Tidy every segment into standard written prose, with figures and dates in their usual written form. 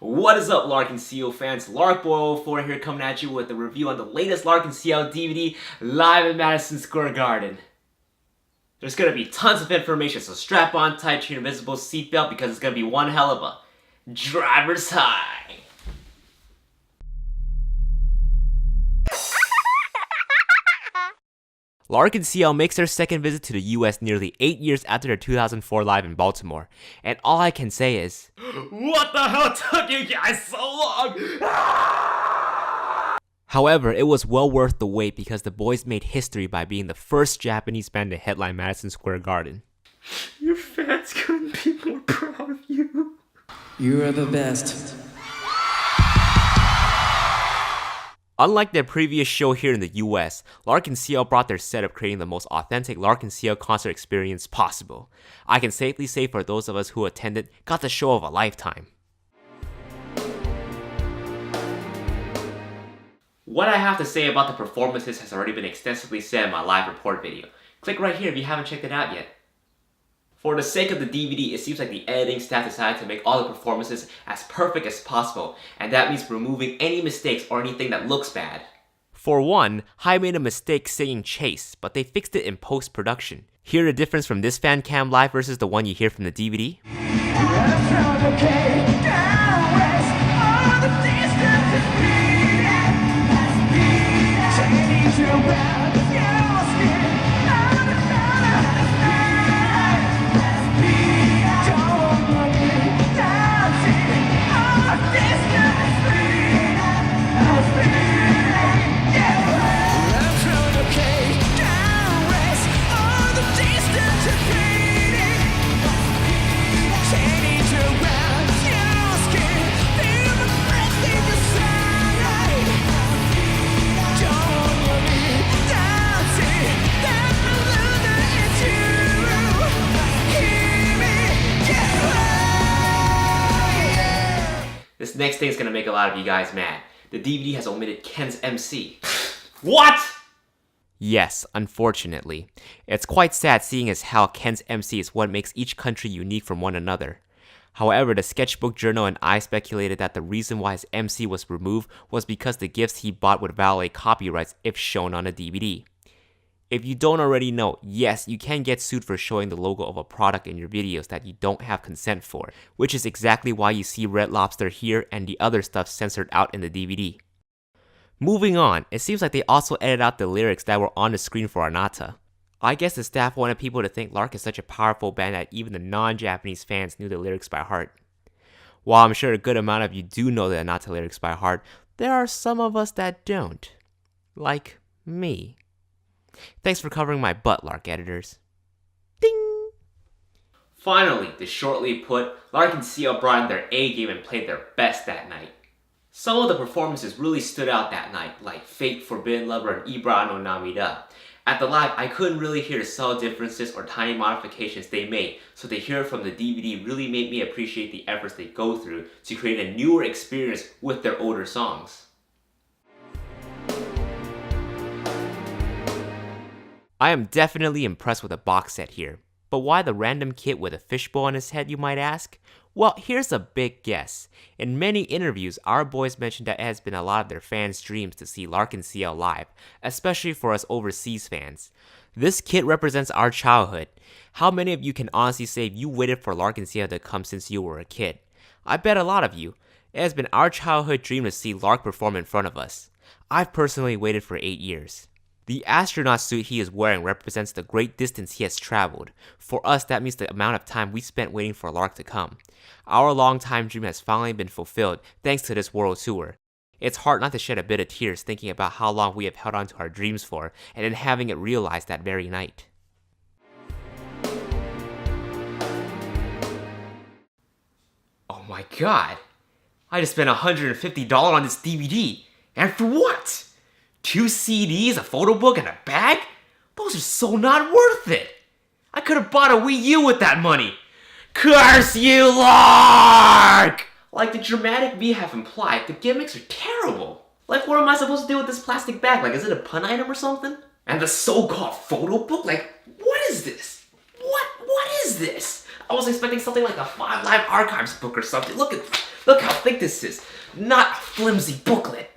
What is up, Lark and Ciel fans? LarkBoy04 here coming at you with a review on the latest Lark and Ciel DVD live at Madison Square Garden. There's gonna be tons of information, so strap on tight to your invisible seatbelt because it's gonna be one hell of a driver's high. Lark and Ciel makes their second visit to the US nearly 8 years after their 2004 live in Baltimore. And all I can say is, what the hell took you guys so long? However, it was well worth the wait because the boys made history by being the first Japanese band to headline Madison Square Garden. Your fans couldn't be more proud of you. You are the best. Unlike their previous show here in the US, Lark and Ciel brought their setup creating the most authentic Lark and Ciel concert experience possible. I can safely say for those of us who attended, got the show of a lifetime. What I have to say about the performances has already been extensively said in my live report video. Click right here if you haven't checked it out yet. For the sake of the DVD, it seems like the editing staff decided to make all the performances as perfect as possible, and that means removing any mistakes or anything that looks bad. For one, Hai made a mistake singing Chase, but they fixed it in post-production. Hear the difference from this fan cam live versus the one you hear from the DVD? This next thing is gonna make a lot of you guys mad. The DVD has omitted Ken's MC. What?! Yes, unfortunately. It's quite sad seeing as how Ken's MC is what makes each country unique from one another. However, the Sketchbook Journal and I speculated that the reason why his MC was removed was because the gifts he bought would violate copyrights if shown on a DVD. If you don't already know, yes, you can get sued for showing the logo of a product in your videos that you don't have consent for, which is exactly why you see Red Lobster here and the other stuff censored out in the DVD. Moving on, it seems like they also edited out the lyrics that were on the screen for Anata. I guess the staff wanted people to think Lark is such a powerful band that even the non-Japanese fans knew the lyrics by heart. While I'm sure a good amount of you do know the Anata lyrics by heart, there are some of us that don't. Like me. Thanks for covering my butt, Lark editors. Ding! Finally, to shortly put, Lark and Ciel brought in their A game and played their best that night. Some of the performances really stood out that night, like Fake, Forbidden Lover, and Ibra no Namida. At the live, I couldn't really hear the subtle differences or tiny modifications they made, so to hear it from the DVD really made me appreciate the efforts they go through to create a newer experience with their older songs. I am definitely impressed with the box set here, but why the random kid with a fishbowl on his head, you might ask? Well, here's a big guess. In many interviews, our boys mentioned that it has been a lot of their fans' dreams to see Lark and Ciel live, especially for us overseas fans. This kit represents our childhood. How many of you can honestly say you waited for Lark and Ciel to come since you were a kid? I bet a lot of you. It has been our childhood dream to see Lark perform in front of us. I've personally waited for 8 years. The astronaut suit he is wearing represents the great distance he has traveled. For us, that means the amount of time we spent waiting for Lark to come. Our long-time dream has finally been fulfilled thanks to this world tour. It's hard not to shed a bit of tears thinking about how long we have held on to our dreams for, and then having it realized that very night. Oh my god! I just spent $150 on this DVD! And for what? 2 CDs, a photo book, and a bag? Those are so not worth it! I could have bought a Wii U with that money! Curse you, Lark! Like the dramatic V have implied, the gimmicks are terrible. Like, what am I supposed to do with this plastic bag? Like, is it a pun item or something? And the so-called photo book? Like, what is this? What is this? I was expecting something like a 5 Live Archives book or something. Look at Look how thick this is. Not a flimsy booklet.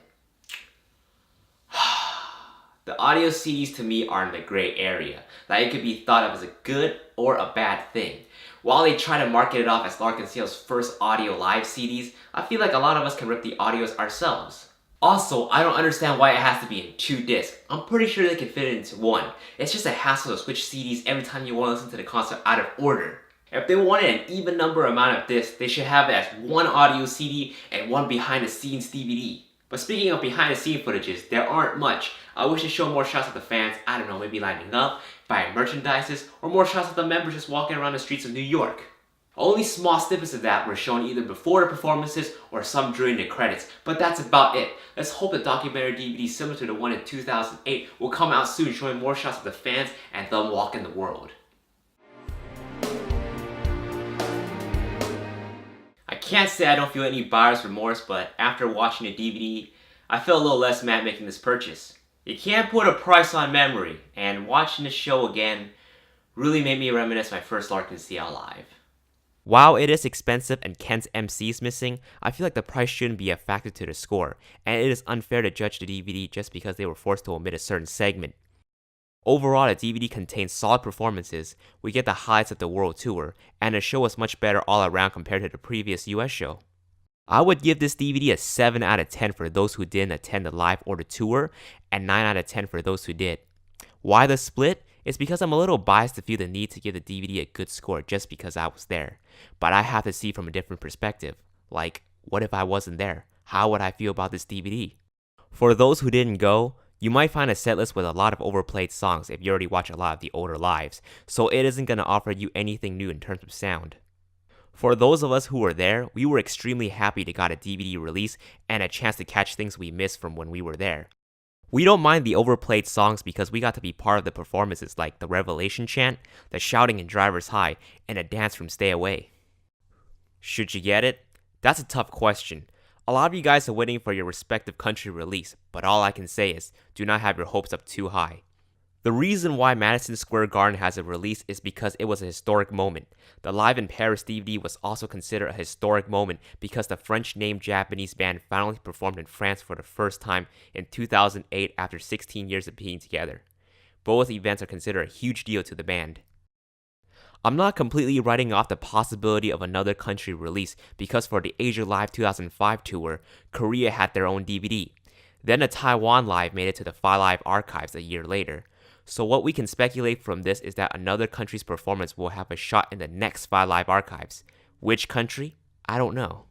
The audio CDs to me are in the gray area. Like it could be thought of as a good or a bad thing. While they try to market it off as Lark & Ciel's first audio live CDs, I feel like a lot of us can rip the audios ourselves. Also, I don't understand why it has to be in 2 discs. I'm pretty sure they can fit it into 1. It's just a hassle to switch CDs every time you want to listen to the concert out of order. If they wanted an even number amount of discs, they should have it as 1 audio CD and 1 behind the scenes DVD. But speaking of behind the scene footages, there aren't much. I wish to show more shots of the fans, I don't know, maybe lining up, buying merchandises, or more shots of the members just walking around the streets of New York. Only small snippets of that were shown either before the performances or some during the credits, but that's about it. Let's hope the documentary DVD similar to the one in 2008 will come out soon, showing more shots of the fans and them walking the world. I can't say I don't feel any buyer's remorse, but after watching the DVD, I feel a little less mad making this purchase. You can't put a price on memory, and watching the show again really made me reminisce my first Lark & Ciel live. While it is expensive and Ken's MC is missing, I feel like the price shouldn't be a factor to the score, and it is unfair to judge the DVD just because they were forced to omit a certain segment. Overall, the DVD contains solid performances, we get the highlights of the world tour, and the show was much better all around compared to the previous US show. I would give this DVD a 7 out of 10 for those who didn't attend the live or the tour, and 9 out of 10 for those who did. Why the split? It's because I'm a little biased to feel the need to give the DVD a good score just because I was there. But I have to see from a different perspective. Like, what if I wasn't there? How would I feel about this DVD? For those who didn't go, you might find a setlist with a lot of overplayed songs if you already watch a lot of the older lives, so it isn't going to offer you anything new in terms of sound. For those of us who were there, we were extremely happy to got a DVD release and a chance to catch things we missed from when we were there. We don't mind the overplayed songs because we got to be part of the performances like the Revelation chant, the shouting in Driver's High, and a dance from Stay Away. Should you get it? That's a tough question. A lot of you guys are waiting for your respective country release, but all I can say is, do not have your hopes up too high. The reason why Madison Square Garden has a release is because it was a historic moment. The Live in Paris DVD was also considered a historic moment because the French-named Japanese band finally performed in France for the first time in 2008 after 16 years of being together. Both events are considered a huge deal to the band. I'm not completely writing off the possibility of another country release because for the Asia Live 2005 tour, Korea had their own DVD. Then the Taiwan Live made it to the Five Live archives a year later. So what we can speculate from this is that another country's performance will have a shot in the next Five Live archives. Which country? I don't know.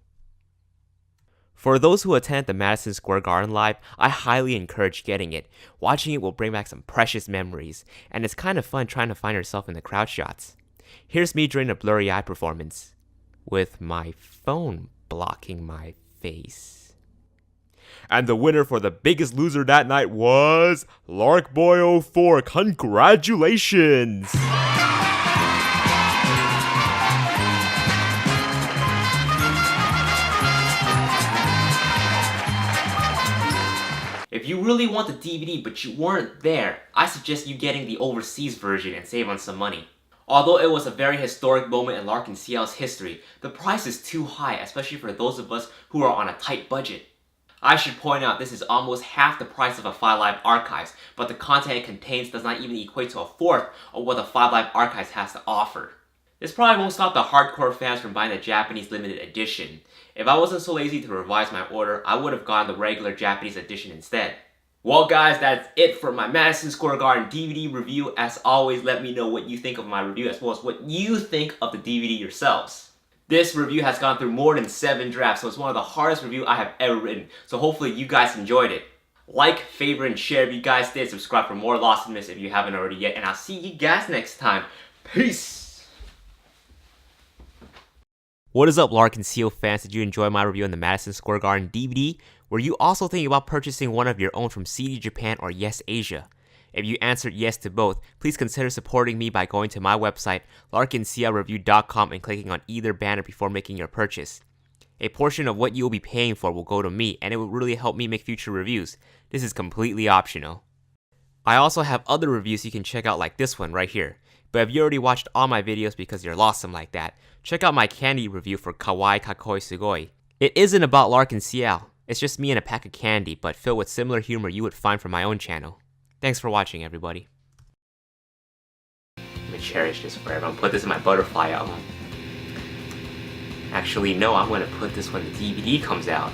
For those who attended the Madison Square Garden Live, I highly encourage getting it. Watching it will bring back some precious memories, and it's kind of fun trying to find yourself in the crowd shots. Here's me during a blurry-eyed performance, with my phone blocking my face. And the winner for the biggest loser that night was Larkboy04. Congratulations! If you really want the DVD but you weren't there, I suggest you getting the overseas version and save on some money. Although it was a very historic moment in Lark & Ciel's history, the price is too high, especially for those of us who are on a tight budget. I should point out this is almost half the price of a Five Live archives, but the content it contains does not even equate to a fourth of what the Five Live archives has to offer. This probably won't stop the hardcore fans from buying the Japanese limited edition. If I wasn't so lazy to revise my order, I would have gotten the regular Japanese edition instead. Well guys, that's it for my Madison Square Garden DVD review. As always, let me know what you think of my review as well as what you think of the DVD yourselves. This review has gone through more than 7 drafts, so it's one of the hardest reviews I have ever written. So hopefully you guys enjoyed it. Like, favorite, and share if you guys did. Subscribe for more Lost and Miss if you haven't already yet. And I'll see you guys next time. Peace! What is up, Lark & Ciel fans? Did you enjoy my review on the Madison Square Garden DVD? Were you also thinking about purchasing one of your own from CD Japan or Yes Asia? If you answered yes to both, please consider supporting me by going to my website, larkandcielreview.com, and clicking on either banner before making your purchase. A portion of what you will be paying for will go to me, and it will really help me make future reviews. This is completely optional. I also have other reviews you can check out like this one right here. But if you already watched all my videos because you're awesome like that, check out my candy review for Kawaii Kakoi Sugoi. It isn't about Lark and Ciel. It's just me and a pack of candy, but filled with similar humor you would find from my own channel. Thanks for watching, everybody. I'm gonna cherish this forever. I'm gonna put this in my butterfly album. Actually, no, I'm gonna put this when the DVD comes out.